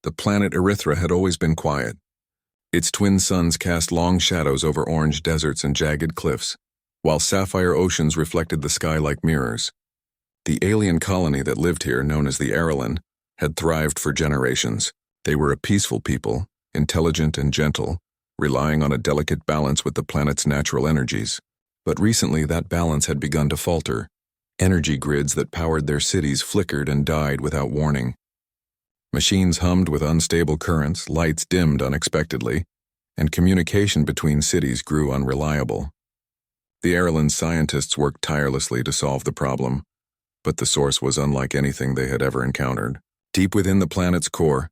The planet Erythra had always been quiet. Its twin suns cast long shadows over orange deserts and jagged cliffs, while sapphire oceans reflected the sky like mirrors. The alien colony that lived here, known as the Arelin, had thrived for generations. They were a peaceful people, intelligent and gentle, relying on a delicate balance with the planet's natural energies. But recently that balance had begun to falter. Energy grids that powered their cities flickered and died without warning. Machines hummed with unstable currents, lights dimmed unexpectedly, and communication between cities grew unreliable. The Arelin scientists worked tirelessly to solve the problem, but the source was unlike anything they had ever encountered. Deep within the planet's core,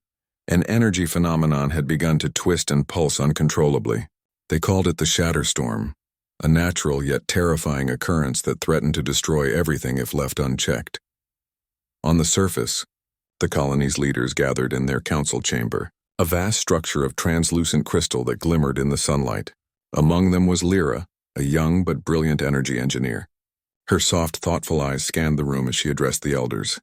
an energy phenomenon had begun to twist and pulse uncontrollably. They called it the Shatterstorm, a natural yet terrifying occurrence that threatened to destroy everything if left unchecked. On the surface, the colony's leaders gathered in their council chamber, a vast structure of translucent crystal that glimmered in the sunlight. Among them was Lyra, a young but brilliant energy engineer. Her soft, thoughtful eyes scanned the room as she addressed the elders.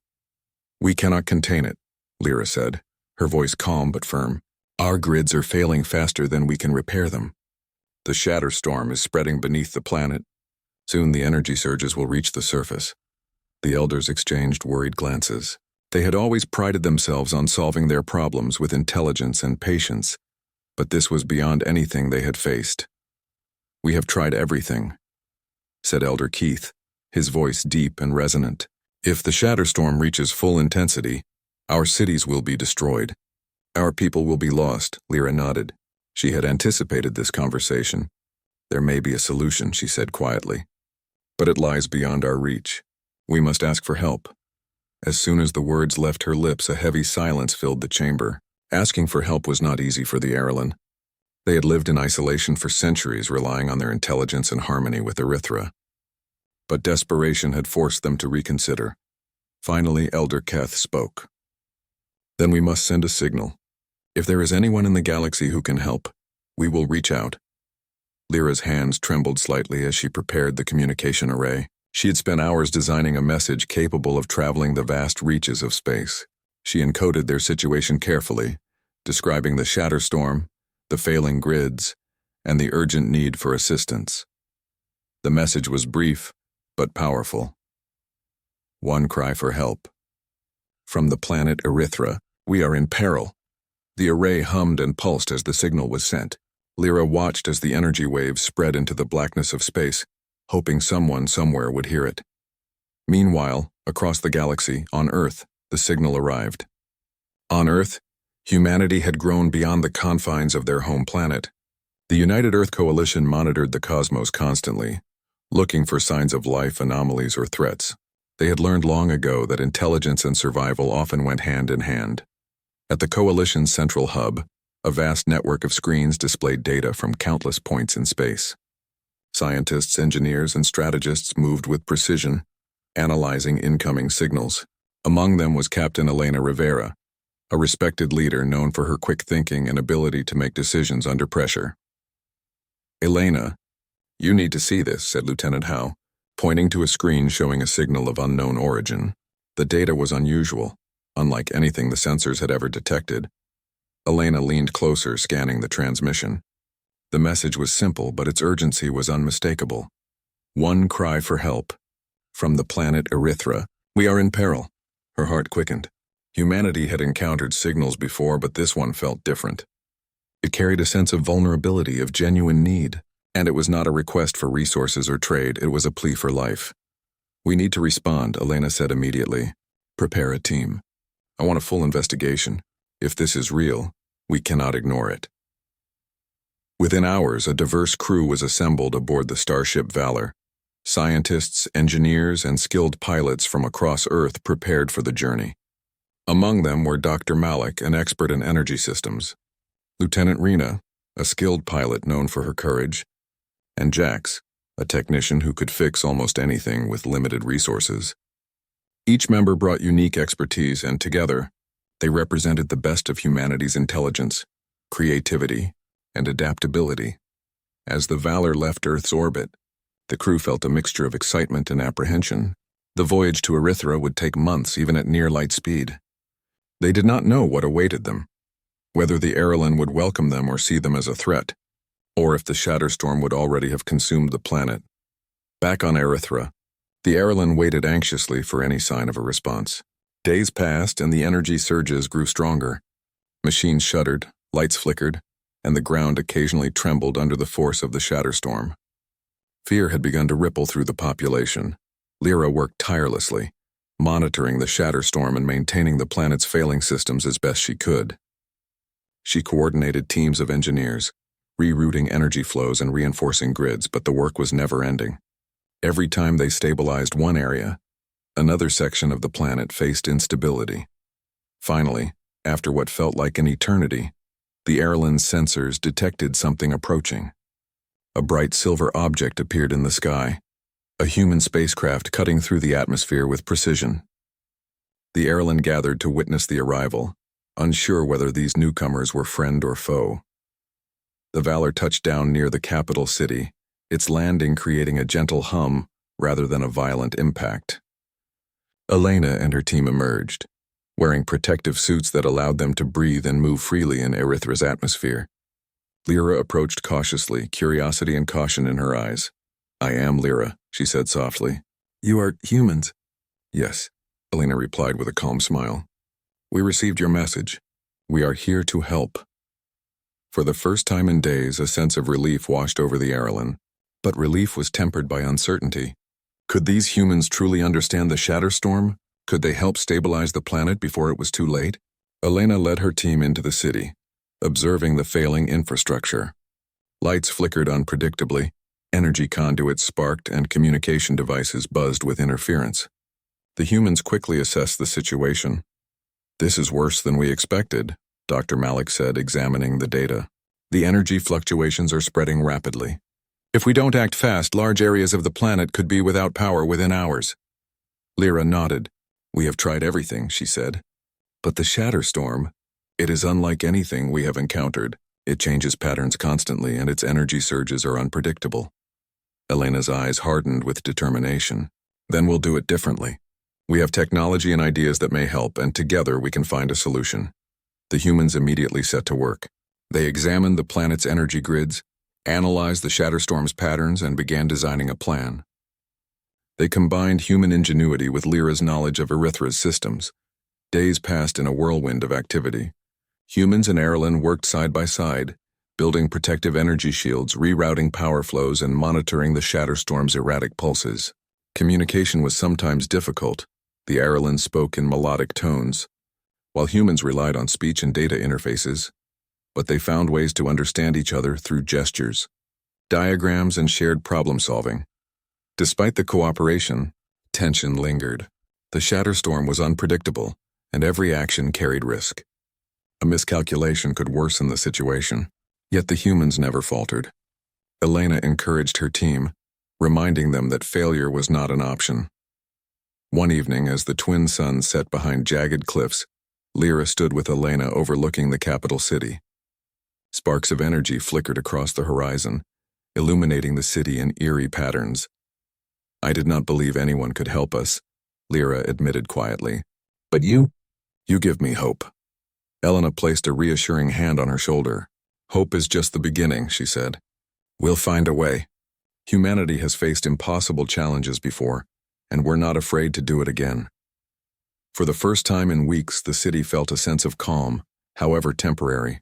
"We cannot contain it," Lyra said, her voice calm but firm. "Our grids are failing faster than we can repair them. The Shatterstorm is spreading beneath the planet. Soon the energy surges will reach the surface." The elders exchanged worried glances. They had always prided themselves on solving their problems with intelligence and patience, but this was beyond anything they had faced. "We have tried everything," said Elder Keith, his voice deep and resonant. "If the Shatterstorm reaches full intensity, our cities will be destroyed. Our people will be lost." Lyra nodded. She had anticipated this conversation. "There may be a solution," she said quietly, "but it lies beyond our reach. We must ask for help." As soon as the words left her lips, a heavy silence filled the chamber. Asking for help was not easy for the Arelin. They had lived in isolation for centuries, relying on their intelligence and harmony with Erythra. But desperation had forced them to reconsider. Finally, Elder Keth spoke. "Then we must send a signal. If there is anyone in the galaxy who can help, we will reach out." Lyra's hands trembled slightly as she prepared the communication array. She had spent hours designing a message capable of traveling the vast reaches of space. She encoded their situation carefully, describing the Shatterstorm, the failing grids, and the urgent need for assistance. The message was brief, but powerful. One cry for help. "From the planet Erythra, we are in peril." The array hummed and pulsed as the signal was sent. Lyra watched as the energy waves spread into the blackness of space, hoping someone somewhere would hear it. Meanwhile, across the galaxy, on Earth, the signal arrived. On Earth, humanity had grown beyond the confines of their home planet. The United Earth Coalition monitored the cosmos constantly, looking for signs of life, anomalies, or threats. They had learned long ago that intelligence and survival often went hand in hand. At the Coalition's central hub, a vast network of screens displayed data from countless points in space. Scientists, engineers, and strategists moved with precision, analyzing incoming signals. Among them was Captain Elena Rivera, a respected leader known for her quick thinking and ability to make decisions under pressure. "Elena, you need to see this," said Lieutenant Howe, pointing to a screen showing a signal of unknown origin. The data was unusual, unlike anything the sensors had ever detected. Elena leaned closer, scanning the transmission. The message was simple, but its urgency was unmistakable. One cry for help. From the planet Erythra, we are in peril. Her heart quickened. Humanity had encountered signals before, but this one felt different. It carried a sense of vulnerability, of genuine need. And it was not a request for resources or trade, it was a plea for life. "We need to respond," Elena said immediately. "Prepare a team. I want a full investigation. If this is real, we cannot ignore it." Within hours, a diverse crew was assembled aboard the starship Valor. Scientists, engineers, and skilled pilots from across Earth prepared for the journey. Among them were Dr. Malik, an expert in energy systems, Lieutenant Rena, a skilled pilot known for her courage, and Jax, a technician who could fix almost anything with limited resources. Each member brought unique expertise, and together, they represented the best of humanity's intelligence, creativity, and adaptability. As the Valor left Earth's orbit, the crew felt a mixture of excitement and apprehension. The voyage to Erythra would take months, even at near light speed. They did not know what awaited them, whether the Erlen would welcome them or see them as a threat, or if the Shatterstorm would already have consumed the planet. Back on Erythra, the Erlen waited anxiously for any sign of a response. Days passed and the energy surges grew stronger. Machines shuddered, lights flickered, and the ground occasionally trembled under the force of the Shatterstorm. Fear had begun to ripple through the population. Lyra worked tirelessly, monitoring the Shatterstorm and maintaining the planet's failing systems as best she could. She coordinated teams of engineers, rerouting energy flows and reinforcing grids, but the work was never ending. Every time they stabilized one area, another section of the planet faced instability. Finally, after what felt like an eternity, the Erlen's sensors detected something approaching. A bright silver object appeared in the sky, a human spacecraft cutting through the atmosphere with precision. The Erlen gathered to witness the arrival, unsure whether these newcomers were friend or foe. The Valor touched down near the capital city, its landing creating a gentle hum rather than a violent impact. Elena and her team emerged, wearing protective suits that allowed them to breathe and move freely in Erythra's atmosphere. Lyra approached cautiously, curiosity and caution in her eyes. "I am Lyra," she said softly. "You are humans?" "Yes," Elena replied with a calm smile. "We received your message. We are here to help." For the first time in days, a sense of relief washed over the Erlen, but relief was tempered by uncertainty. Could these humans truly understand the Shatterstorm? Could they help stabilize the planet before it was too late? Elena led her team into the city, observing the failing infrastructure. Lights flickered unpredictably, energy conduits sparked, and communication devices buzzed with interference. The humans quickly assessed the situation. "This is worse than we expected," Dr. Malik said, examining the data. "The energy fluctuations are spreading rapidly. If we don't act fast, large areas of the planet could be without power within hours." Lyra nodded. "We have tried everything," she said. "But the Shatterstorm, it is unlike anything we have encountered. It changes patterns constantly, and its energy surges are unpredictable." Elena's eyes hardened with determination. "Then we'll do it differently. We have technology and ideas that may help, and together we can find a solution." The humans immediately set to work. They examined the planet's energy grids, analyzed the Shatterstorm's patterns, and began designing a plan. They combined human ingenuity with Lyra's knowledge of Erythra's systems. Days passed in a whirlwind of activity. Humans and Erlen worked side by side, building protective energy shields, rerouting power flows, and monitoring the Shatterstorm's erratic pulses. Communication was sometimes difficult. The Erlen spoke in melodic tones, while humans relied on speech and data interfaces, but they found ways to understand each other through gestures, diagrams, and shared problem-solving. Despite the cooperation, tension lingered. The Shatterstorm was unpredictable, and every action carried risk. A miscalculation could worsen the situation, yet the humans never faltered. Elena encouraged her team, reminding them that failure was not an option. One evening, as the twin suns set behind jagged cliffs, Lyra stood with Elena overlooking the capital city. Sparks of energy flickered across the horizon, illuminating the city in eerie patterns. "I did not believe anyone could help us," Lyra admitted quietly. "But you give me hope." Elena placed a reassuring hand on her shoulder. "Hope is just the beginning," she said. "We'll find a way. Humanity has faced impossible challenges before, and we're not afraid to do it again." For the first time in weeks, the city felt a sense of calm, however temporary.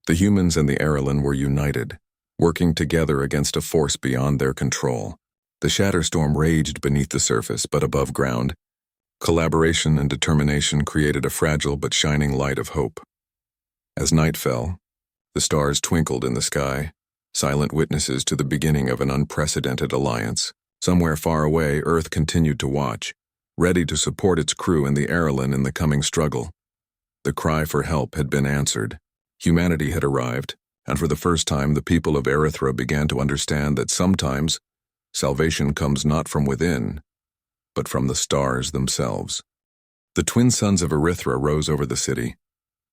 The humans and the Erlen were united, working together against a force beyond their control. The Shatterstorm raged beneath the surface, but above ground, collaboration and determination created a fragile but shining light of hope. As night fell, the stars twinkled in the sky, silent witnesses to the beginning of an unprecedented alliance. Somewhere far away, Earth continued to watch, ready to support its crew and the Erlen in the coming struggle. The cry for help had been answered. Humanity had arrived, and for the first time the people of Erythra began to understand that sometimes salvation comes not from within, but from the stars themselves. The twin suns of Erythra rose over the city,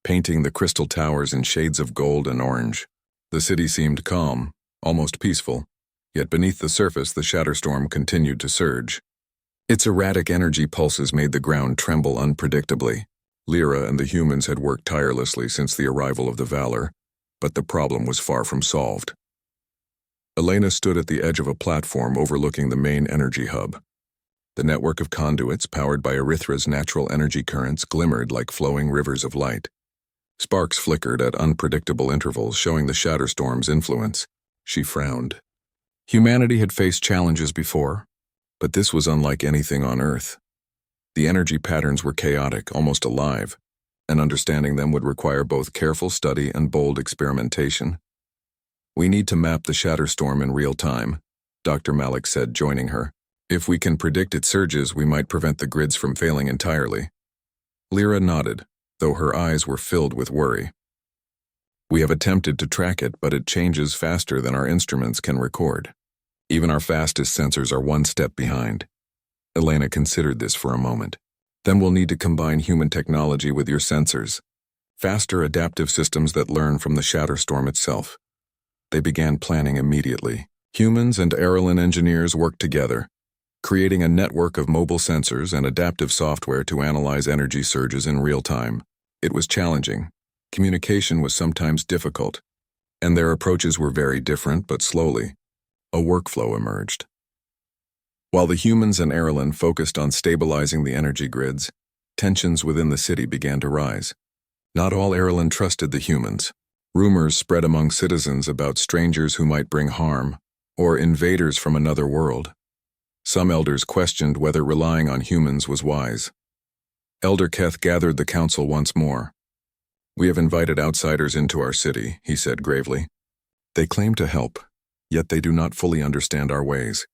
painting the crystal towers in shades of gold and orange. The city seemed calm, almost peaceful, yet beneath the surface the Shatterstorm continued to surge. Its erratic energy pulses made the ground tremble unpredictably. Lyra and the humans had worked tirelessly since the arrival of the Valor, but the problem was far from solved. Elena stood at the edge of a platform overlooking the main energy hub. The network of conduits powered by Erythra's natural energy currents glimmered like flowing rivers of light. Sparks flickered at unpredictable intervals, showing the Shatterstorm's influence. She frowned. Humanity had faced challenges before, but this was unlike anything on Earth. The energy patterns were chaotic, almost alive, and understanding them would require both careful study and bold experimentation. "We need to map the Shatterstorm in real time," Dr. Malik said, joining her. "If we can predict its surges, we might prevent the grids from failing entirely." Lyra nodded, though her eyes were filled with worry. "We have attempted to track it, but it changes faster than our instruments can record. Even our fastest sensors are one step behind." Elena considered this for a moment. "Then we'll need to combine human technology with your sensors. Faster adaptive systems that learn from the Shatterstorm itself." They began planning immediately. Humans and Arelyn engineers worked together, creating a network of mobile sensors and adaptive software to analyze energy surges in real time. It was challenging. Communication was sometimes difficult, and their approaches were very different, but slowly, a workflow emerged. While the humans and Arelyn focused on stabilizing the energy grids, tensions within the city began to rise. Not all Arelyn trusted the humans. Rumors spread among citizens about strangers who might bring harm, or invaders from another world. Some elders questioned whether relying on humans was wise. Elder Keth gathered the council once more. "We have invited outsiders into our city," he said gravely. "They claim to help, yet they do not fully understand our ways.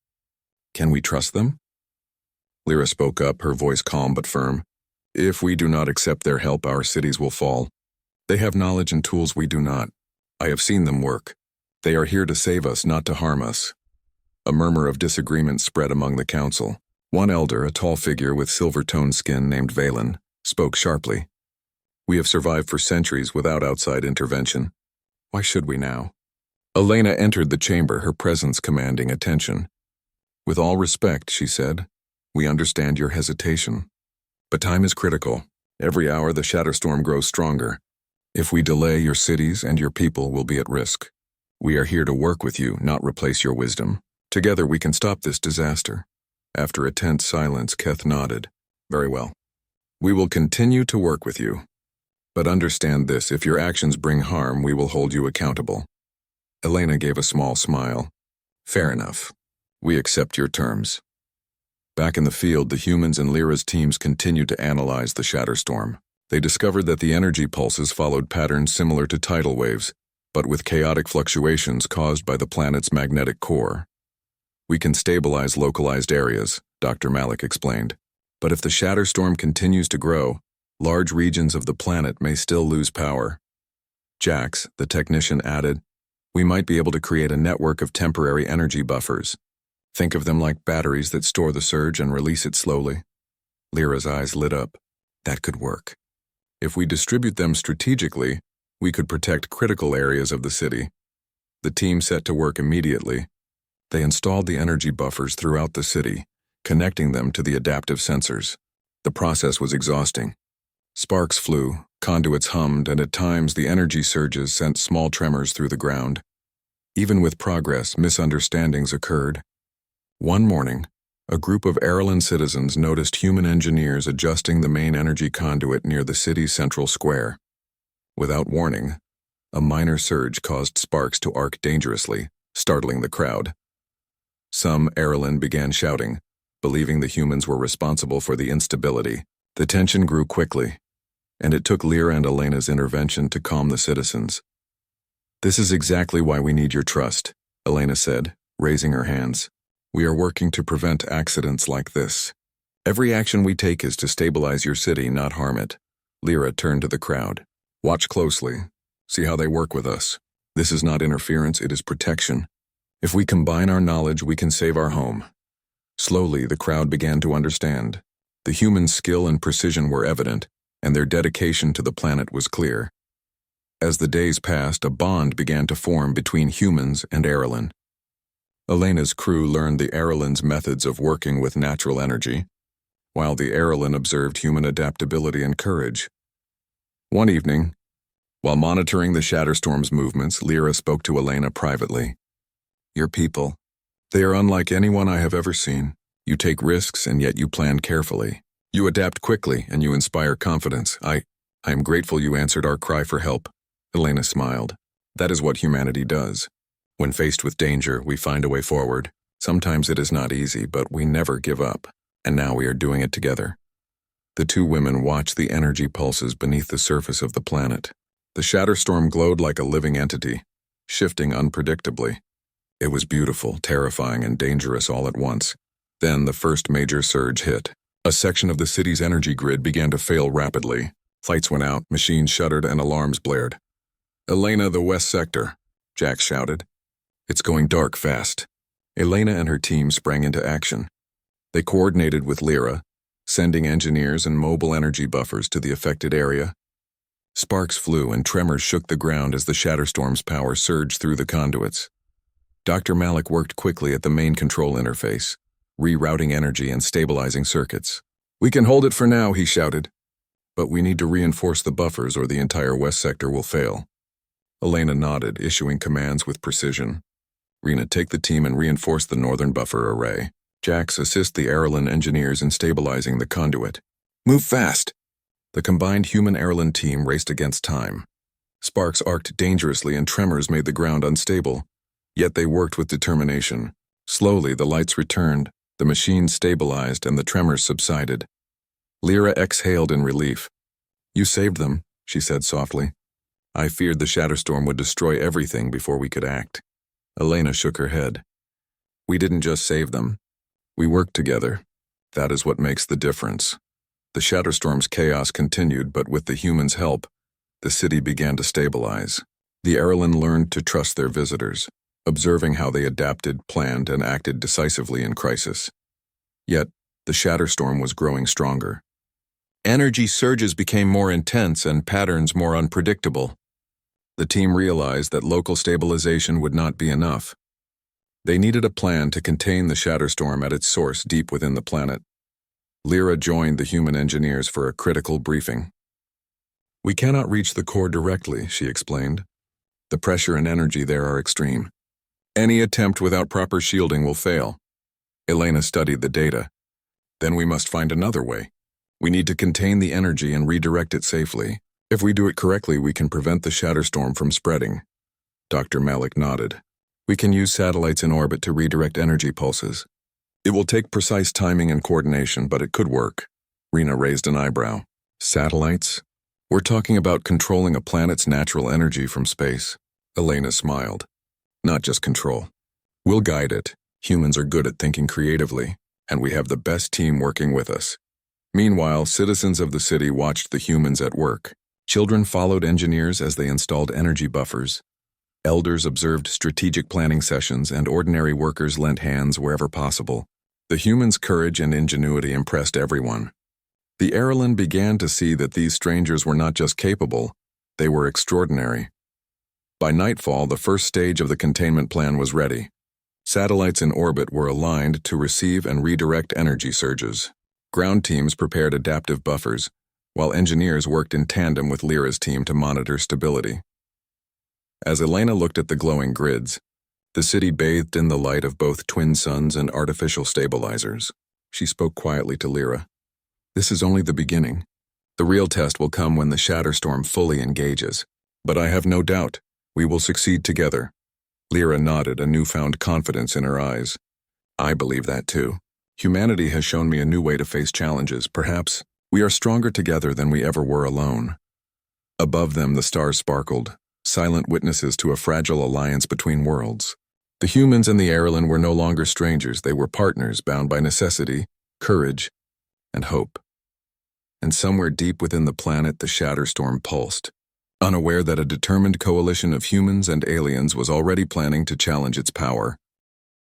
Can we trust them?" Lyra spoke up, her voice calm but firm. "If we do not accept their help, our cities will fall. They have knowledge and tools we do not. I have seen them work. They are here to save us, not to harm us." A murmur of disagreement spread among the council. One elder, a tall figure with silver-toned skin named Valen, spoke sharply. "We have survived for centuries without outside intervention. Why should we now?" Elena entered the chamber, her presence commanding attention. "With all respect," she said, "we understand your hesitation. But time is critical. Every hour the Shatterstorm grows stronger. If we delay, your cities and your people will be at risk. We are here to work with you, not replace your wisdom. Together we can stop this disaster." After a tense silence, Keth nodded. "Very well. We will continue to work with you. But understand this, if your actions bring harm, we will hold you accountable." Elena gave a small smile. "Fair enough. We accept your terms." Back in the field, the humans and Lyra's teams continued to analyze the Shatterstorm. They discovered that the energy pulses followed patterns similar to tidal waves, but with chaotic fluctuations caused by the planet's magnetic core. "We can stabilize localized areas," Dr. Malik explained. "But if the Shatterstorm continues to grow, large regions of the planet may still lose power." Jax, the technician, added, "We might be able to create a network of temporary energy buffers. Think of them like batteries that store the surge and release it slowly." Lyra's eyes lit up. That could work. If we distribute them strategically, we could protect critical areas of the city. The team set to work immediately. They installed the energy buffers throughout the city, connecting them to the adaptive sensors. The process was exhausting. Sparks flew, conduits hummed, and at times the energy surges sent small tremors through the ground. Even with progress, misunderstandings occurred. One morning, a group of Arelyn citizens noticed human engineers adjusting the main energy conduit near the city's central square. Without warning, a minor surge caused sparks to arc dangerously, startling the crowd. Some Arelyn began shouting, believing the humans were responsible for the instability. The tension grew quickly, and it took Lyra and Elena's intervention to calm the citizens. "This is exactly why we need your trust," Elena said, raising her hands. "We are working to prevent accidents like this. Every action we take is to stabilize your city, not harm it." Lyra turned to the crowd. "Watch closely. See how they work with us. This is not interference, it is protection. If we combine our knowledge, we can save our home." Slowly, the crowd began to understand. The human skill and precision were evident, and their dedication to the planet was clear. As the days passed, a bond began to form between humans and Arelyn. Elena's crew learned the Arelyn's methods of working with natural energy, while the Arelyn observed human adaptability and courage. One evening, while monitoring the Shatterstorm's movements, Lyra spoke to Elena privately. Your people. They are unlike anyone I have ever seen. You take risks and yet you plan carefully. You adapt quickly and you inspire confidence. I am grateful you answered our cry for help. Elena smiled. That is what humanity does. When faced with danger, we find a way forward. Sometimes it is not easy, but we never give up. And now we are doing it together. The two women watched the energy pulses beneath the surface of the planet. The Shatterstorm glowed like a living entity, shifting unpredictably. It was beautiful, terrifying, and dangerous all at once. Then the first major surge hit. A section of the city's energy grid began to fail rapidly. Lights went out, machines shuddered, and alarms blared. Elena, the west sector, Jack shouted. It's going dark fast. Elena and her team sprang into action. They coordinated with Lyra, sending engineers and mobile energy buffers to the affected area. Sparks flew and tremors shook the ground as the Shatterstorm's power surged through the conduits. Dr. Malik worked quickly at the main control interface, rerouting energy and stabilizing circuits. We can hold it for now, he shouted. But we need to reinforce the buffers or the entire west sector will fail. Elena nodded, issuing commands with precision. Rena, take the team and reinforce the northern buffer array. Jax, assist the Airland engineers in stabilizing the conduit. Move fast! The combined human-Airland team raced against time. Sparks arced dangerously and tremors made the ground unstable. Yet they worked with determination. Slowly, the lights returned, the machines stabilized, and the tremors subsided. Lyra exhaled in relief. You saved them, she said softly. I feared the Shatterstorm would destroy everything before we could act. Elena shook her head. We didn't just save them. We worked together. That is what makes the difference. The Shatterstorm's chaos continued, but with the humans' help, the city began to stabilize. The Airland learned to trust their visitors, observing how they adapted, planned, and acted decisively in crisis. Yet, the Shatterstorm was growing stronger. Energy surges became more intense and patterns more unpredictable. The team realized that local stabilization would not be enough. They needed a plan to contain the Shatterstorm at its source deep within the planet. Lyra joined the human engineers for a critical briefing. We cannot reach the core directly, she explained. The pressure and energy there are extreme. Any attempt without proper shielding will fail. Elena studied the data. Then we must find another way. We need to contain the energy and redirect it safely. If we do it correctly, we can prevent the Shatterstorm from spreading. Dr. Malik nodded. We can use satellites in orbit to redirect energy pulses. It will take precise timing and coordination, but it could work. Rena raised an eyebrow. Satellites? We're talking about controlling a planet's natural energy from space. Elena smiled. Not just control. We'll guide it. Humans are good at thinking creatively, and we have the best team working with us. Meanwhile, citizens of the city watched the humans at work. Children followed engineers as they installed energy buffers. Elders observed strategic planning sessions, and ordinary workers lent hands wherever possible. The humans' courage and ingenuity impressed everyone. The Airland began to see that these strangers were not just capable, they were extraordinary. By nightfall, the first stage of the containment plan was ready. Satellites in orbit were aligned to receive and redirect energy surges. Ground teams prepared adaptive buffers, while engineers worked in tandem with Lyra's team to monitor stability. As Elena looked at the glowing grids, the city bathed in the light of both twin suns and artificial stabilizers. She spoke quietly to Lyra. This is only the beginning. The real test will come when the Shatterstorm fully engages. But I have no doubt we will succeed together. Lyra nodded, a newfound confidence in her eyes. I believe that too. Humanity has shown me a new way to face challenges. Perhaps we are stronger together than we ever were alone. Above them, the stars sparkled, silent witnesses to a fragile alliance between worlds. The humans and the Airland were no longer strangers. They were partners bound by necessity, courage, and hope. And somewhere deep within the planet, the Shatterstorm pulsed, unaware that a determined coalition of humans and aliens was already planning to challenge its power.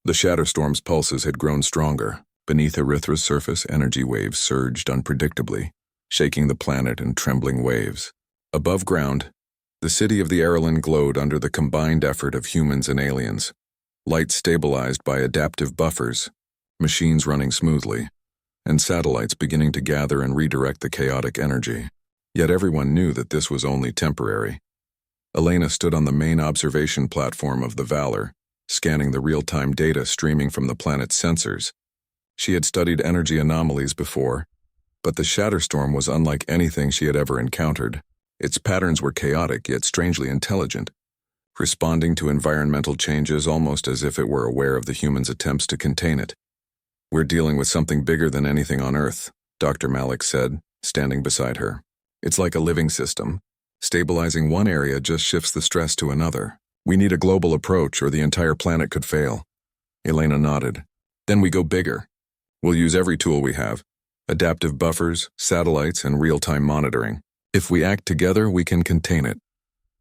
The Shatterstorm's pulses had grown stronger. Beneath Erythra's surface, energy waves surged unpredictably, shaking the planet in trembling waves. Above ground, the city of the Airland glowed under the combined effort of humans and aliens. Lights stabilized by adaptive buffers, machines running smoothly, and satellites beginning to gather and redirect the chaotic energy. Yet everyone knew that this was only temporary. Elena stood on the main observation platform of the Valor, scanning the real-time data streaming from the planet's sensors. She had studied energy anomalies before, but the Shatterstorm was unlike anything she had ever encountered. Its patterns were chaotic yet strangely intelligent, responding to environmental changes almost as if it were aware of the humans' attempts to contain it. "We're dealing with something bigger than anything on Earth," Dr. Malik said, standing beside her. "It's like a living system. Stabilizing one area just shifts the stress to another. We need a global approach or the entire planet could fail." Elena nodded. "Then we go bigger. We'll use every tool we have: adaptive buffers, satellites, and real-time monitoring. If we act together, we can contain it."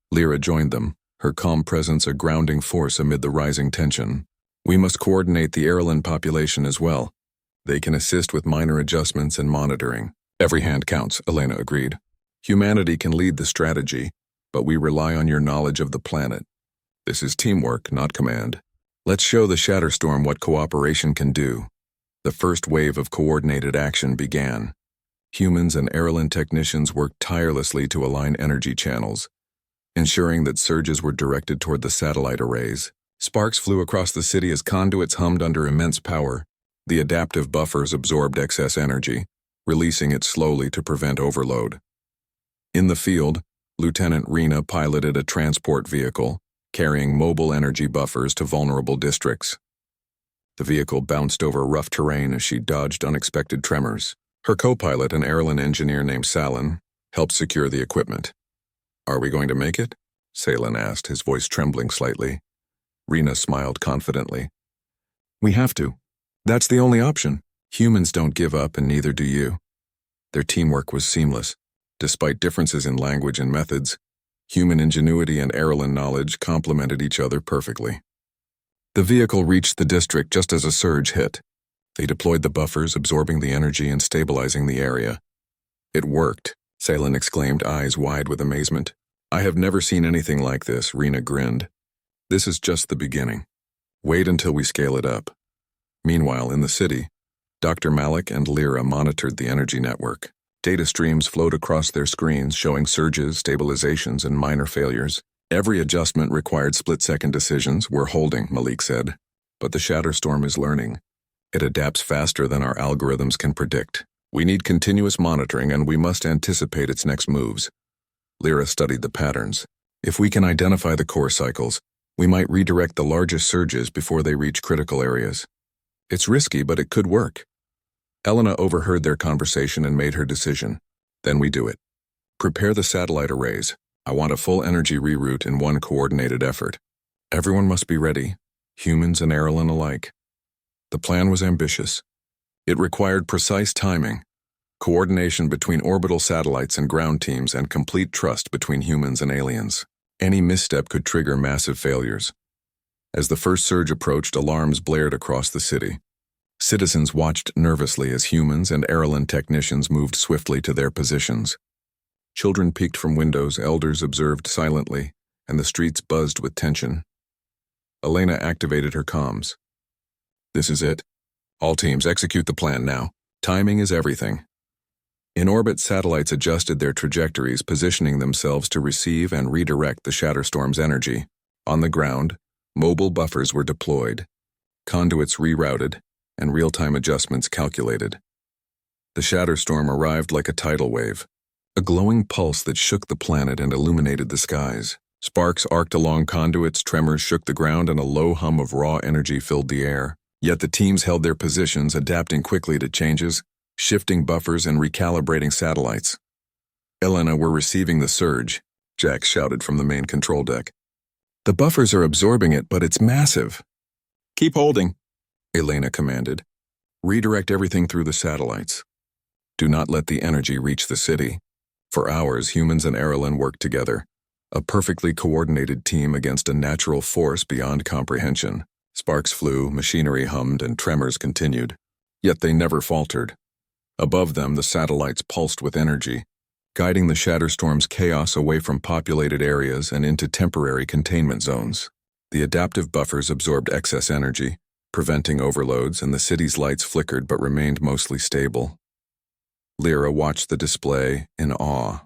Lyra joined them, her calm presence a grounding force amid the rising tension. "We must coordinate the Airland population as well. They can assist with minor adjustments and monitoring." "Every hand counts," Elena agreed. "Humanity can lead the strategy, but we rely on your knowledge of the planet. This is teamwork, not command. Let's show the Shatterstorm what cooperation can do." The first wave of coordinated action began. Humans and Airland technicians worked tirelessly to align energy channels, ensuring that surges were directed toward the satellite arrays. Sparks flew across the city as conduits hummed under immense power. The adaptive buffers absorbed excess energy, releasing it slowly to prevent overload. In the field, Lieutenant Rena piloted a transport vehicle, carrying mobile energy buffers to vulnerable districts. The vehicle bounced over rough terrain as she dodged unexpected tremors. Her co-pilot, an Airland engineer named Salin, helped secure the equipment. "Are we going to make it?" Salin asked, his voice trembling slightly. Rena smiled confidently. "We have to. That's the only option. Humans don't give up, and neither do you." Their teamwork was seamless. Despite differences in language and methods, human ingenuity and Airland knowledge complemented each other perfectly. The vehicle reached the district just as a surge hit. They deployed the buffers, absorbing the energy and stabilizing the area. "It worked," Salin exclaimed, eyes wide with amazement. "I have never seen anything like this," Rena grinned. "This is just the beginning. Wait until we scale it up." Meanwhile, in the city, Dr. Malik and Lyra monitored the energy network. Data streams flowed across their screens showing surges, stabilizations, and minor failures. "Every adjustment required split-second decisions. We're holding," Malik said. "But the Shatterstorm is learning. It adapts faster than our algorithms can predict. We need continuous monitoring, and we must anticipate its next moves." Lyra studied the patterns. "If we can identify the core cycles, we might redirect the largest surges before they reach critical areas. It's risky, but it could work." Elena overheard their conversation and made her decision. "Then we do it. Prepare the satellite arrays. I want a full energy reroute in one coordinated effort. Everyone must be ready, humans and Airland alike." The plan was ambitious. It required precise timing, coordination between orbital satellites and ground teams, and complete trust between humans and aliens. Any misstep could trigger massive failures. As the first surge approached, alarms blared across the city. Citizens watched nervously as humans and Airland technicians moved swiftly to their positions. Children peeked from windows, elders observed silently, and the streets buzzed with tension. Elena activated her comms. "This is it. All teams, execute the plan now. Timing is everything." In orbit, satellites adjusted their trajectories, positioning themselves to receive and redirect the Shatterstorm's energy. On the ground, mobile buffers were deployed, conduits rerouted, and real-time adjustments calculated. The Shatterstorm arrived like a tidal wave, a glowing pulse that shook the planet and illuminated the skies. Sparks arced along conduits, tremors shook the ground, and a low hum of raw energy filled the air. Yet the teams held their positions, adapting quickly to changes, shifting buffers and recalibrating satellites. "Elena, we're receiving the surge," Jack shouted from the main control deck. "The buffers are absorbing it, but it's massive." "Keep holding," Elena commanded. "Redirect everything through the satellites. Do not let the energy reach the city." For hours, humans and Airland worked together, a perfectly coordinated team against a natural force beyond comprehension. Sparks flew, machinery hummed, and tremors continued. Yet they never faltered. Above them, the satellites pulsed with energy, guiding the Shatterstorm's chaos away from populated areas and into temporary containment zones. The adaptive buffers absorbed excess energy, preventing overloads, and the city's lights flickered but remained mostly stable. Lyra watched the display in awe.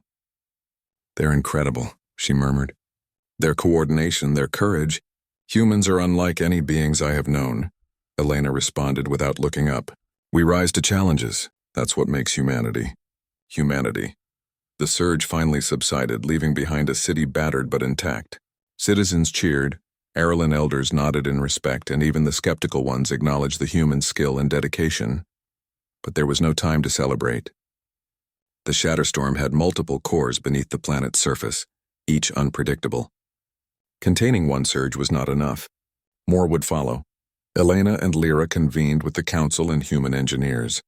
They're incredible, she murmured. Their coordination, their courage. Humans are unlike any beings I have known, Elena responded without looking up. We rise to challenges. That's what makes humanity. Humanity. The surge finally subsided, leaving behind a city battered but intact. Citizens cheered, Arelyn elders nodded in respect, and even the skeptical ones acknowledged the human skill and dedication. But there was no time to celebrate. The Shatterstorm had multiple cores beneath the planet's surface, each unpredictable. Containing one surge was not enough. More would follow. Elena and Lyra convened with the Council and human engineers.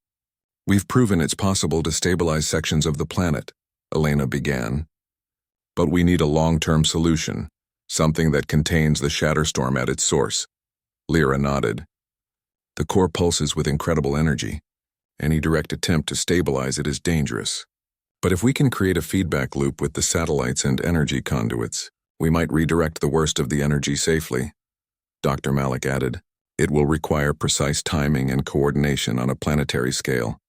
We've proven it's possible to stabilize sections of the planet, Elena began. But we need a long-term solution, something that contains the Shatterstorm at its source. Lyra nodded. The core pulses with incredible energy. Any direct attempt to stabilize it is dangerous. But if we can create a feedback loop with the satellites and energy conduits, we might redirect the worst of the energy safely. Dr. Malik added, it will require precise timing and coordination on a planetary scale.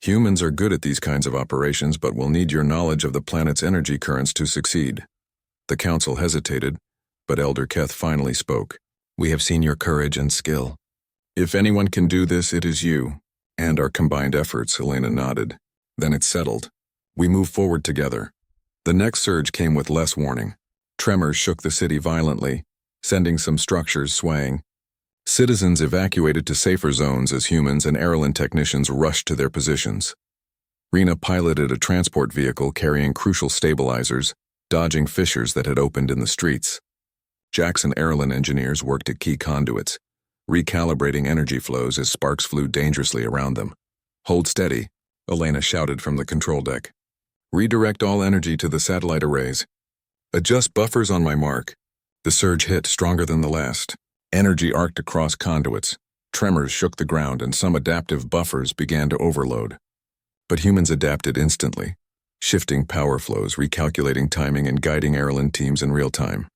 Humans are good at these kinds of operations, but will need your knowledge of the planet's energy currents to succeed. The council hesitated, but Elder Keth finally spoke. We have seen your courage and skill. If anyone can do this, it is you. And our combined efforts, Elena nodded. Then it's settled. We move forward together. The next surge came with less warning. Tremors shook the city violently, sending some structures swaying. Citizens evacuated to safer zones as humans and Arelyn technicians rushed to their positions. Rena piloted a transport vehicle carrying crucial stabilizers, dodging fissures that had opened in the streets. Jax and Arelyn engineers worked at key conduits, recalibrating energy flows as sparks flew dangerously around them. Hold steady, Elena shouted from the control deck. Redirect all energy to the satellite arrays. Adjust buffers on my mark. The surge hit stronger than the last. Energy arced across conduits. Tremors shook the ground and some adaptive buffers began to overload. But humans adapted instantly, shifting power flows, recalculating timing, and guiding Arelyn teams in real time.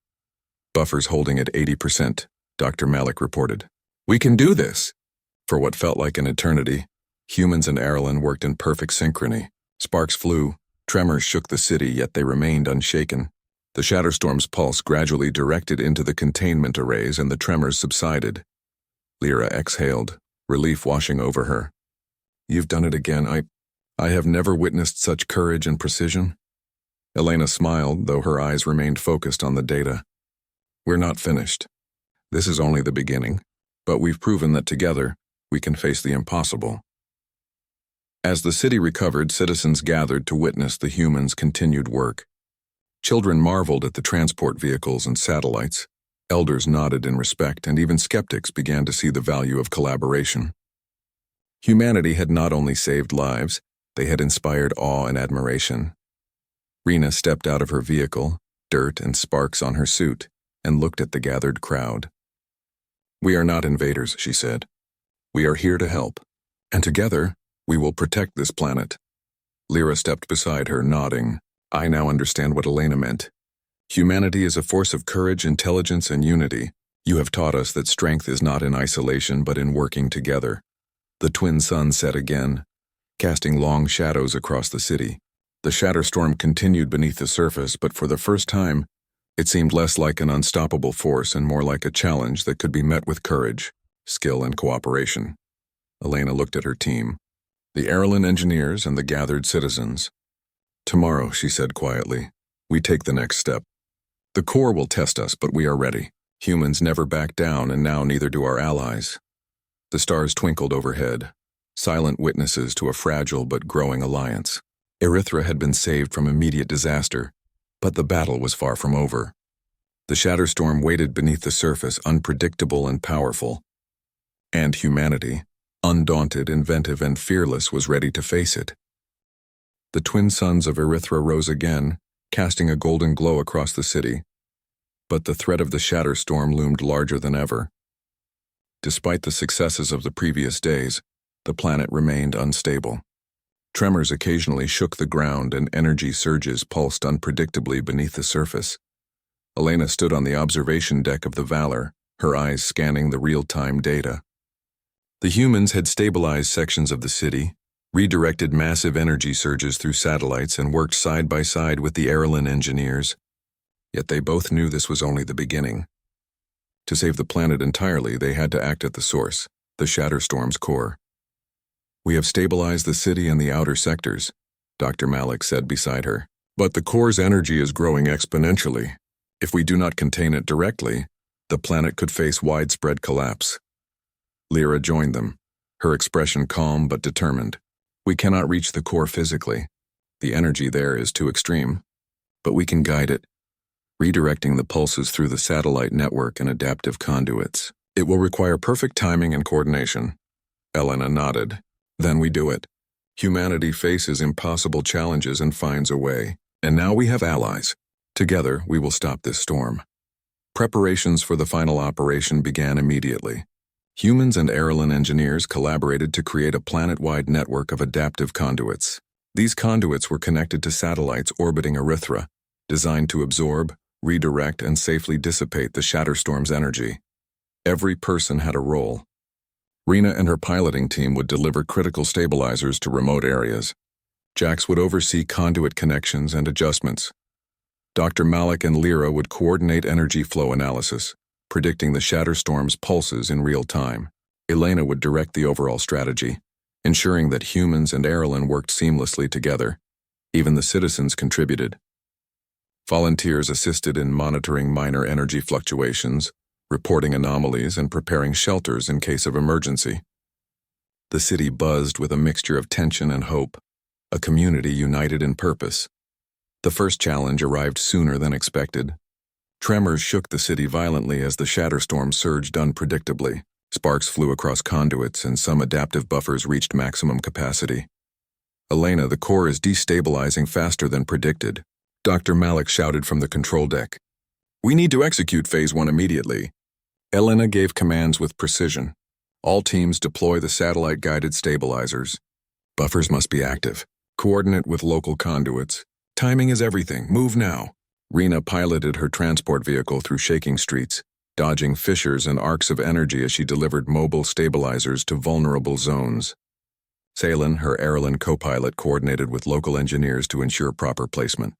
Buffers holding at 80%, Dr. Malik reported. We can do this! For what felt like an eternity, humans and Arelyn worked in perfect synchrony. Sparks flew, tremors shook the city, yet they remained unshaken. The Shatterstorm's pulse gradually directed into the containment arrays and the tremors subsided. Lyra exhaled, relief washing over her. You've done it again. I have never witnessed such courage and precision. Elena smiled, though her eyes remained focused on the data. We're not finished. This is only the beginning, but we've proven that together, we can face the impossible. As the city recovered, citizens gathered to witness the humans' continued work. Children marveled at the transport vehicles and satellites. Elders nodded in respect, and even skeptics began to see the value of collaboration. Humanity had not only saved lives, they had inspired awe and admiration. Rena stepped out of her vehicle, dirt and sparks on her suit, and looked at the gathered crowd. We are not invaders, she said. We are here to help, and together, we will protect this planet. Lyra stepped beside her, nodding. I now understand what Elena meant. Humanity is a force of courage, intelligence, and unity. You have taught us that strength is not in isolation but in working together. The twin suns set again, casting long shadows across the city. The Shatterstorm continued beneath the surface, but for the first time, it seemed less like an unstoppable force and more like a challenge that could be met with courage, skill, and cooperation. Elena looked at her team, the Arelyn engineers and the gathered citizens. Tomorrow, she said quietly, we take the next step. The core will test us, but we are ready. Humans never back down, and now neither do our allies. The stars twinkled overhead, silent witnesses to a fragile but growing alliance. Erythra had been saved from immediate disaster, but the battle was far from over. The Shatterstorm waited beneath the surface, unpredictable and powerful. And humanity, undaunted, inventive, and fearless, was ready to face it. The twin suns of Erythra rose again, casting a golden glow across the city. But the threat of the Shatterstorm loomed larger than ever. Despite the successes of the previous days, the planet remained unstable. Tremors occasionally shook the ground and energy surges pulsed unpredictably beneath the surface. Elena stood on the observation deck of the Valor, her eyes scanning the real-time data. The humans had stabilized sections of the city, redirected massive energy surges through satellites, and worked side by side with the Airlin engineers. Yet they both knew this was only the beginning. To save the planet entirely, they had to act at the source, the Shatterstorm's core. "We have stabilized the city and the outer sectors," Dr. Malik said beside her. "But the core's energy is growing exponentially. If we do not contain it directly, the planet could face widespread collapse." Lyra joined them, her expression calm but determined. "We cannot reach the core physically. The energy there is too extreme. But we can guide it, redirecting the pulses through the satellite network and adaptive conduits. It will require perfect timing and coordination." Elena nodded. "Then we do it. Humanity faces impossible challenges and finds a way. And now we have allies. Together, we will stop this storm." Preparations for the final operation began immediately. Humans and Airlin engineers collaborated to create a planet-wide network of adaptive conduits. These conduits were connected to satellites orbiting Erythra, designed to absorb, redirect, and safely dissipate the Shatterstorm's energy. Every person had a role. Rena and her piloting team would deliver critical stabilizers to remote areas. Jax would oversee conduit connections and adjustments. Dr. Malik and Lyra would coordinate energy flow analysis, predicting the Shatterstorm's pulses in real time. Elena would direct the overall strategy, ensuring that humans and Airlin worked seamlessly together. Even the citizens contributed. Volunteers assisted in monitoring minor energy fluctuations, reporting anomalies, and preparing shelters in case of emergency. The city buzzed with a mixture of tension and hope, a community united in purpose. The first challenge arrived sooner than expected. Tremors shook the city violently as the Shatterstorm surged unpredictably. Sparks flew across conduits, and some adaptive buffers reached maximum capacity. "Elena, the core is destabilizing faster than predicted," Dr. Malik shouted from the control deck. "We need to execute Phase 1 immediately." Elena gave commands with precision. "All teams deploy the satellite-guided stabilizers. Buffers must be active. Coordinate with local conduits. Timing is everything. Move now." Rena piloted her transport vehicle through shaking streets, dodging fissures and arcs of energy as she delivered mobile stabilizers to vulnerable zones. Salen, her Airlin co-pilot, coordinated with local engineers to ensure proper placement.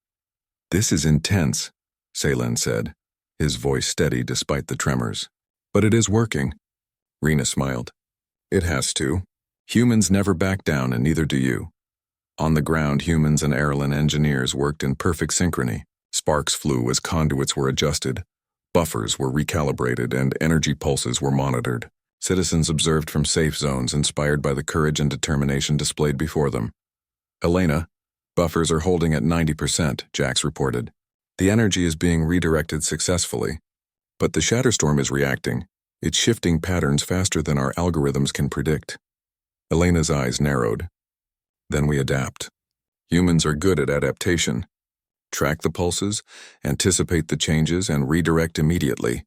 "This is intense," Salen said, his voice steady despite the tremors. "But it is working." Rena smiled. "It has to. Humans never back down, and neither do you." On the ground, humans and Airlin engineers worked in perfect synchrony. Sparks flew as conduits were adjusted, buffers were recalibrated, and energy pulses were monitored. Citizens observed from safe zones, inspired by the courage and determination displayed before them. "Elena, buffers are holding at 90%, Jax reported. The energy is being redirected successfully. But the Shatterstorm is reacting. It's shifting patterns faster than our algorithms can predict." Elena's eyes narrowed. "Then we adapt. Humans are good at adaptation. Track the pulses, anticipate the changes, and redirect immediately.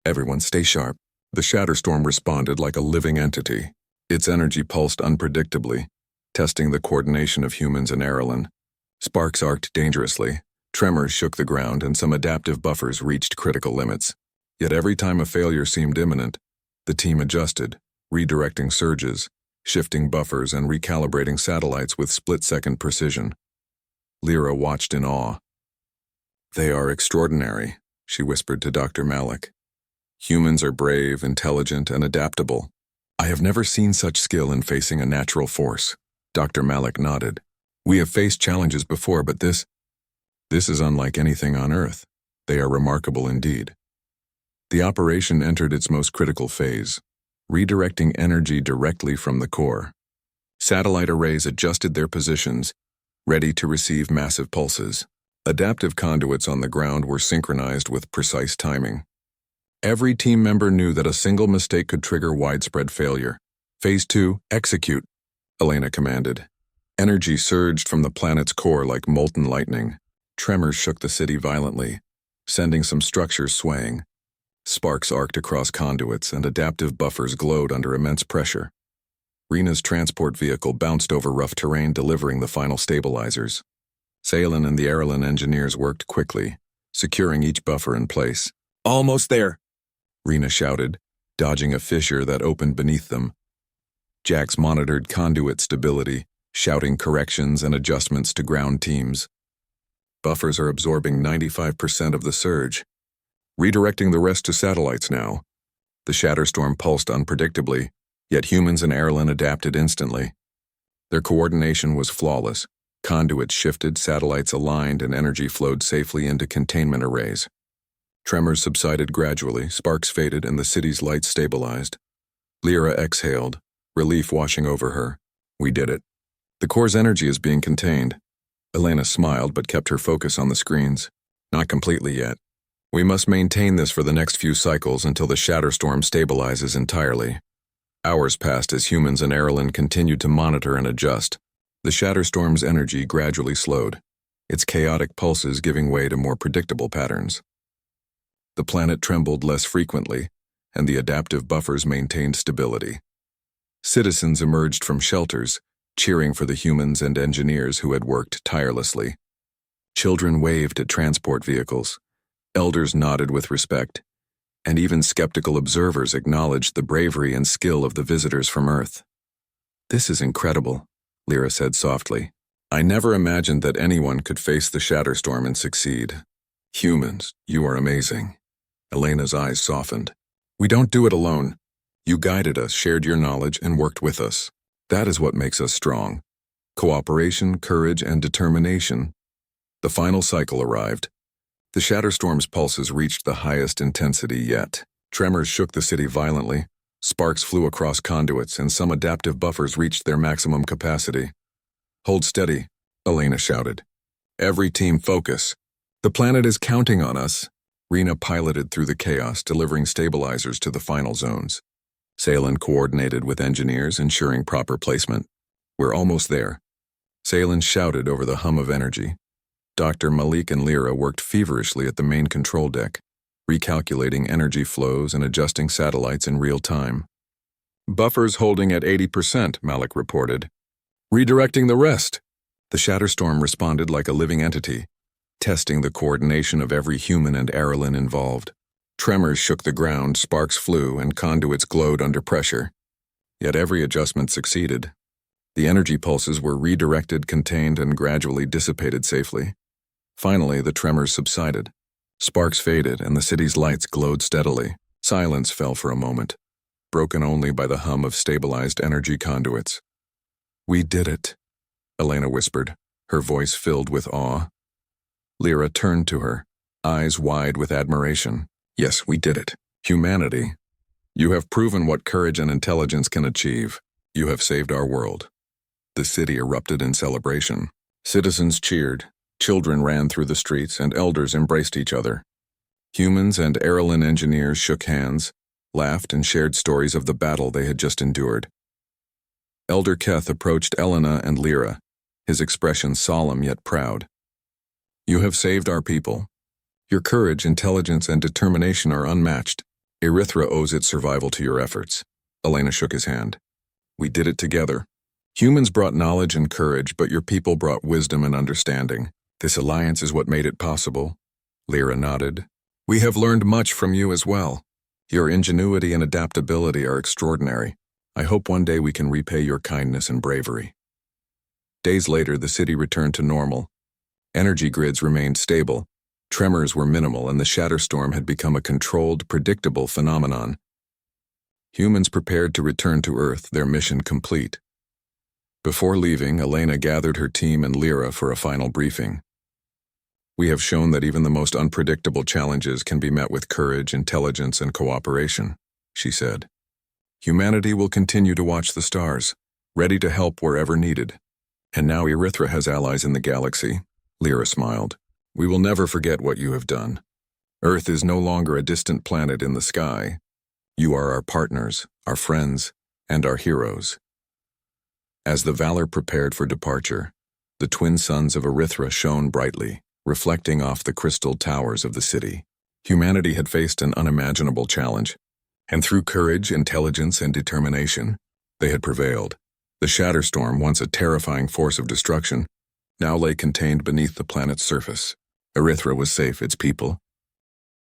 Everyone stay sharp." The Shatterstorm responded like a living entity. Its energy pulsed unpredictably, testing the coordination of humans and Airlin. Sparks arced dangerously, tremors shook the ground, and some adaptive buffers reached critical limits. Yet every time a failure seemed imminent, the team adjusted, redirecting surges, shifting buffers, and recalibrating satellites with split-second precision. Lyra watched in awe. "They are extraordinary," she whispered to Dr. Malik. "Humans are brave, intelligent, and adaptable. I have never seen such skill in facing a natural force." Dr. Malik nodded. "We have faced challenges before, but this is unlike anything on Earth. They are remarkable indeed." The operation entered its most critical phase, redirecting energy directly from the core. Satellite arrays adjusted their positions, ready to receive massive pulses. Adaptive conduits on the ground were synchronized with precise timing. Every team member knew that a single mistake could trigger widespread failure. "Phase 2, execute," Elena commanded. Energy surged from the planet's core like molten lightning. Tremors shook the city violently, sending some structures swaying. Sparks arced across conduits, and adaptive buffers glowed under immense pressure. Rena's transport vehicle bounced over rough terrain, delivering the final stabilizers. Salen and the Airlin engineers worked quickly, securing each buffer in place. "Almost there," Rena shouted, dodging a fissure that opened beneath them. Jax monitored conduit stability, shouting corrections and adjustments to ground teams. Buffers are absorbing 95% of the surge, redirecting the rest to satellites now. The Shatterstorm pulsed unpredictably, yet humans and Erlen adapted instantly. Their coordination was flawless. Conduits shifted, satellites aligned, and energy flowed safely into containment arrays. Tremors subsided gradually, sparks faded, and the city's lights stabilized. Lyra exhaled, relief washing over her. We did it. The core's energy is being contained. Elena smiled but kept her focus on the screens. Not completely yet. We must maintain this for the next few cycles until the Shatterstorm stabilizes entirely. Hours passed as humans and Erlen continued to monitor and adjust. The Shatterstorm's energy gradually slowed, its chaotic pulses giving way to more predictable patterns. The planet trembled less frequently, and the adaptive buffers maintained stability. Citizens emerged from shelters, cheering for the humans and engineers who had worked tirelessly. Children waved at transport vehicles, elders nodded with respect, and even skeptical observers acknowledged the bravery and skill of the visitors from Earth. "This is incredible," Lyra said softly. "I never imagined that anyone could face the Shatterstorm and succeed. Humans, you are amazing." Elena's eyes softened. "We don't do it alone. You guided us, shared your knowledge, and worked with us. That is what makes us strong. Cooperation, courage, and determination." The final cycle arrived. The Shatterstorm's pulses reached the highest intensity yet. Tremors shook the city violently, sparks flew across conduits, and some adaptive buffers reached their maximum capacity. "Hold steady," Elena shouted. "Every team focus. The planet is counting on us." Rena piloted through the chaos, delivering stabilizers to the final zones. Salen coordinated with engineers, ensuring proper placement. "We're almost there." Salen shouted over the hum of energy. Dr. Malik and Lyra worked feverishly at the main control deck, recalculating energy flows and adjusting satellites in real time. "Buffers holding at 80%, Malik reported. "Redirecting the rest." The Shatterstorm responded like a living entity, testing the coordination of every human and Erlen involved. Tremors shook the ground, sparks flew, and conduits glowed under pressure. Yet every adjustment succeeded. The energy pulses were redirected, contained, and gradually dissipated safely. Finally, the tremors subsided. Sparks faded, and the city's lights glowed steadily. Silence fell for a moment, broken only by the hum of stabilized energy conduits. "We did it," Elena whispered, her voice filled with awe. Lyra turned to her, eyes wide with admiration. "Yes, we did it. Humanity. You have proven what courage and intelligence can achieve. You have saved our world." The city erupted in celebration. Citizens cheered, children ran through the streets, and elders embraced each other. Humans and Erlen engineers shook hands, laughed, and shared stories of the battle they had just endured. Elder Keth approached Elena and Lyra, his expression solemn yet proud. "You have saved our people. Your courage, intelligence, and determination are unmatched. Erythra owes its survival to your efforts." Elena shook his hand. "We did it together. Humans brought knowledge and courage, but your people brought wisdom and understanding. This alliance is what made it possible." Lyra nodded. "We have learned much from you as well. Your ingenuity and adaptability are extraordinary. I hope one day we can repay your kindness and bravery." Days later, the city returned to normal. Energy grids remained stable. Tremors were minimal, and the Shatterstorm had become a controlled, predictable phenomenon. Humans prepared to return to Earth, their mission complete. Before leaving, Elena gathered her team and Lyra for a final briefing. "We have shown that even the most unpredictable challenges can be met with courage, intelligence, and cooperation," she said. "Humanity will continue to watch the stars, ready to help wherever needed. And now Erythra has allies in the galaxy." Lyra smiled. "We will never forget what you have done. Earth is no longer a distant planet in the sky. You are our partners, our friends, and our heroes." As the Valor prepared for departure, the twin suns of Erythra shone brightly, reflecting off the crystal towers of the city. Humanity had faced an unimaginable challenge, and through courage, intelligence, and determination, they had prevailed. The Shatterstorm, once a terrifying force of destruction, now lay contained beneath the planet's surface. Erythra was safe, its people,